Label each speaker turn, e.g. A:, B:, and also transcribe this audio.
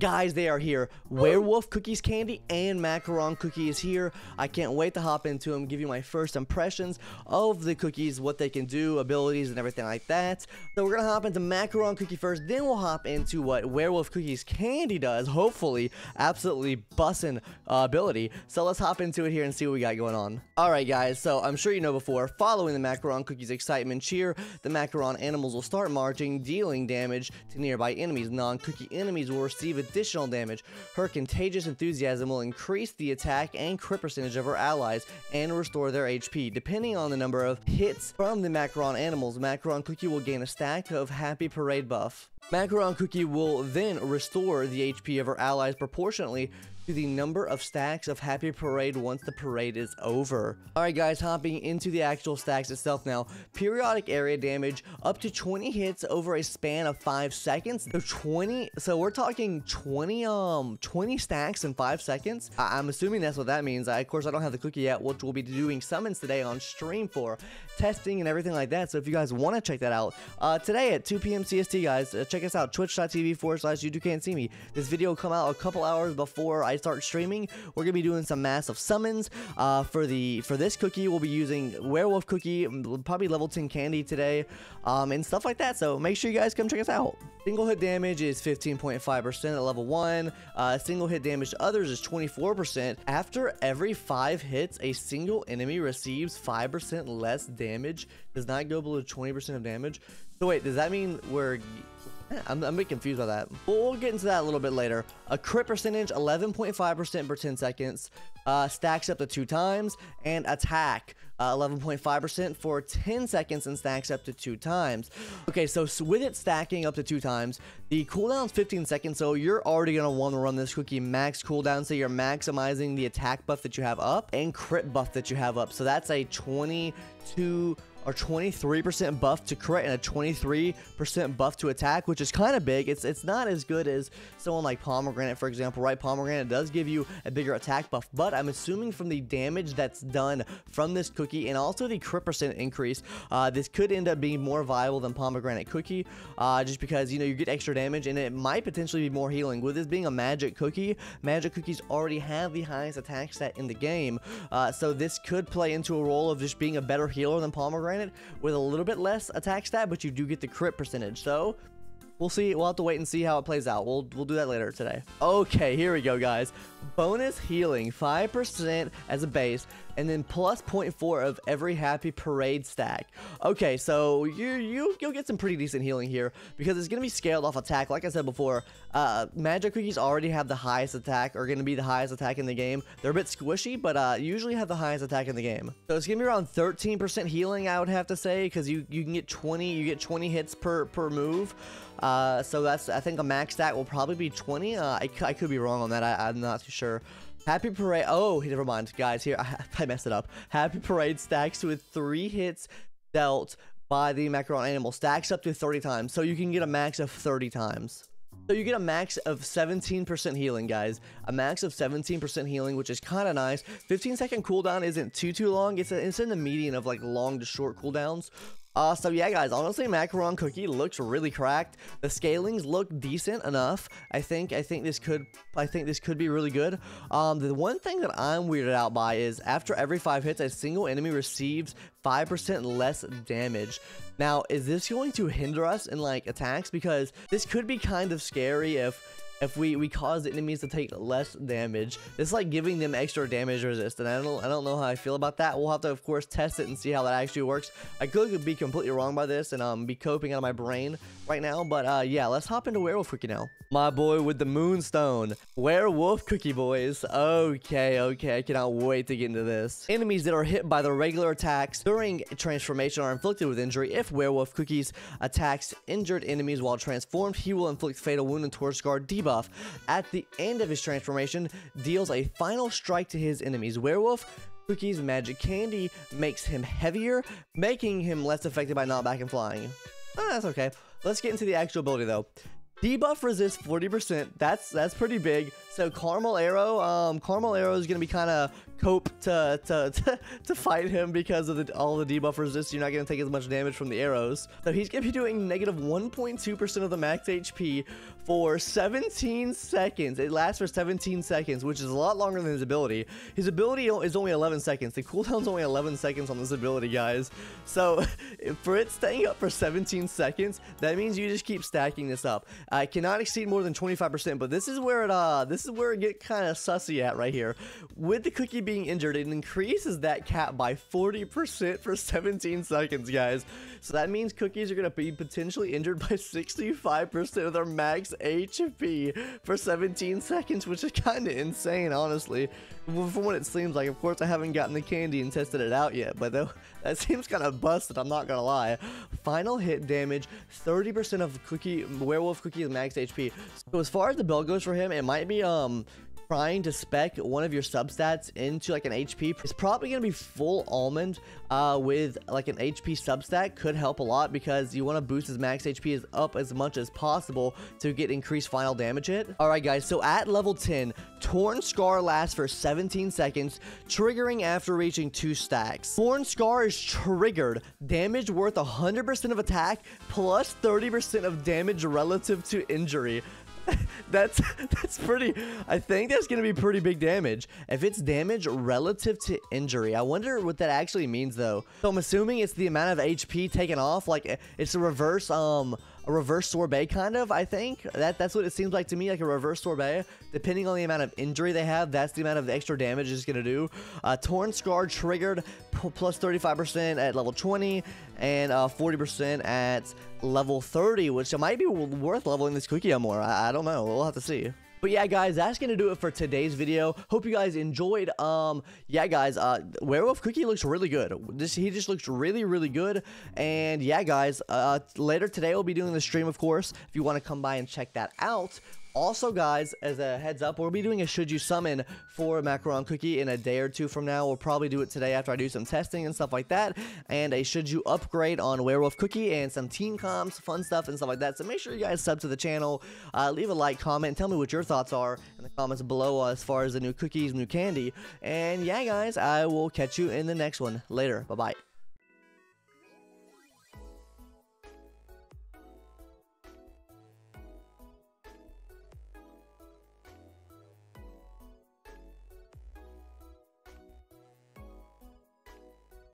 A: Guys, they are here. Werewolf Cookies Candy and Macaron Cookie is here. I can't wait to hop into them, give you my first impressions of the cookies, what they can do, abilities, and everything like that. So we're gonna hop into Macaron Cookie first, then we'll hop into what Werewolf Cookies Candy does. Hopefully, absolutely bussin' ability. So let's hop into it here and see what we got going on. Alright guys, so I'm sure you know before, following the Macaron Cookie's excitement cheer, the Macaron animals will start marching, dealing damage to nearby enemies. Non-cookie enemies will receive additional damage. Her contagious enthusiasm will increase the attack and crit percentage of her allies and restore their HP. Depending on the number of hits from the Macaron animals, Macaron Cookie will gain a stack of Happy Parade buff. Macaron Cookie will then restore the HP of her allies proportionately to the number of stacks of Happy Parade once the parade is over. Alright guys, hopping into the actual stacks itself now. Periodic area damage up to 20 hits over a span of 5 seconds. So we're talking 20 stacks in 5 seconds. I'm assuming that's what that means. Of course, I don't have the cookie yet, which we'll be doing summons today on stream for testing and everything like that. So if you guys want to check that out, today at 2 p.m. CST, guys, check us out, twitch.tv/YouTubeCan'tSeeMe. This video will come out a couple hours before I start streaming. We're gonna be doing some massive summons. For this cookie, we'll be using Werewolf Cookie, probably level 10 candy today, and stuff like that. So make sure you guys come check us out. Single hit damage is 15.5% at level 1. Single hit damage to others is 24%. After every 5 hits, a single enemy receives 5% less damage. Does not go below 20% of damage. So wait, does that mean we're... I'm a bit confused by that. We'll get into that a little bit later. A crit percentage, 11.5% per 10 seconds. Stacks up to 2 times. And attack, 11.5% for 10 seconds and stacks up to 2 times. Okay, so with it stacking up to 2 times, the cooldown's 15 seconds, so you're already going to want to run this cookie max cooldown, so you're maximizing the attack buff that you have up and crit buff that you have up. So that's a 22 or 23% buff to crit and a 23% buff to attack, which is kind of big. It's not as good as someone like Pomegranate, for example, right? Pomegranate does give you a bigger attack buff, but I'm assuming from the damage that's done from this cookie and also the crit percent increase, this could end up being more viable than Pomegranate Cookie, just because, you know, you get extra damage and it might potentially be more healing. With this being a magic cookie, magic cookies already have the highest attack stat in the game, so this could play into a role of just being a better healer than Pomegranate, with a little bit less attack stat, but you do get the crit percentage. So we'll see. We'll have to wait and see how it plays out. We'll do that later today. Okay, here we go, guys. Bonus healing, 5% as a base, and then plus 0.4 of every Happy Parade stack. Okay, so you'll get some pretty decent healing here because it's gonna be scaled off attack. Like I said before, magic cookies already have the highest attack, or gonna be the highest attack in the game. They're a bit squishy, but usually have the highest attack in the game. So it's gonna be around 13% healing, I would have to say, because you can get 20 hits per move. So that's, I think a max stat will probably be 20. I could be wrong on that. I'm not too sure. Happy Parade. Oh, never mind, guys. Here, I messed it up. Happy Parade stacks with 3 hits dealt by the Macaron animal. Stacks up to 30 times. So you can get a max of 30 times. So you get a max of 17% healing, guys. A max of 17% healing, which is kind of nice. 15-second cooldown isn't too long. It's in the median of like long to short cooldowns. So yeah, guys, honestly, Macaron Cookie looks really cracked. The scalings look decent enough. I think this could be really good. The one thing that I'm weirded out by is after every 5 hits, a single enemy receives 5% less damage. Now, is this going to hinder us in like attacks? Because this could be kind of scary if we cause the enemies to take less damage. It's like giving them extra damage resist, and I don't know how I feel about that. We'll have to, of course, test it and see how that actually works. I could be completely wrong by this and be coping out of my brain right now, but yeah, let's hop into Werewolf Cookie now. My boy with the Moonstone. Werewolf Cookie, boys. Okay, I cannot wait to get into this. Enemies that are hit by the regular attacks during transformation are inflicted with injury. If Werewolf Cookies attacks injured enemies while transformed, he will inflict fatal wound and torch scar debuff. At the end of his transformation, deals a final strike to his enemies. Werewolf Cookie's magic candy makes him heavier, making him less affected by knockback and flying. That's okay. Let's get into the actual ability though. Debuff resist 40%. That's pretty big. So Caramel Arrow is gonna be kind of cope to fight him because of all the debuff resist. You're not going to take as much damage from the arrows. So he's going to be doing negative 1.2% of the max HP for 17 seconds. It lasts for 17 seconds, which is a lot longer than his ability. His ability is only 11 seconds. The cooldown's only 11 seconds on this ability, guys. So for it staying up for 17 seconds, that means you just keep stacking this up. I cannot exceed more than 25%, but this is where it get kind of sussy at right here. With the cookie being injured, it increases that cap by 40% for 17 seconds, guys. So that means cookies are going to be potentially injured by 65% of their max HP for 17 seconds, which is kind of insane, honestly, from what it seems like. Of course, I haven't gotten the candy and tested it out yet, but that seems kind of busted, I'm not gonna lie. Final hit damage, 30% of werewolf cookie's max HP. So as far as the build goes for him, it might be trying to spec one of your substats into like an HP. It's probably going to be full almond with like an HP substat. Could help a lot because you want to boost his max HP up as much as possible to get increased final damage hit. Alright guys, so at level 10, Torn Scar lasts for 17 seconds, triggering after reaching 2 stacks. Torn Scar is triggered, damage worth 100% of attack plus 30% of damage relative to injury. that's pretty, I think that's gonna be pretty big damage if it's damage relative to injury. I wonder what that actually means though. So I'm assuming it's the amount of HP taken off, like it's a reverse sorbet kind of. I think that's what it seems like to me, like a reverse sorbet. Depending on the amount of injury they have, that's the amount of extra damage it's gonna do. Torn Scar triggered plus 35% at level 20 and 40% at level 30, which might be worth leveling this cookie up more. I don't know, we'll have to see. But yeah, guys, that's gonna do it for today's video. Hope you guys enjoyed. Yeah, guys, werewolf cookie looks really good. He just looks really good. And yeah, guys, later today we'll be doing the stream, of course, if you want to come by and check that out. Also, guys, as a heads up, we'll be doing a Should You Summon for Macaron Cookie in a day or two from now. We'll probably do it today after I do some testing and stuff like that. And a Should You Upgrade on Werewolf Cookie and some team comps, fun stuff and stuff like that. So make sure you guys sub to the channel. Leave a like, comment, and tell me what your thoughts are in the comments below as far as the new cookies, new candy. And yeah, guys, I will catch you in the next one. Later. Bye-bye.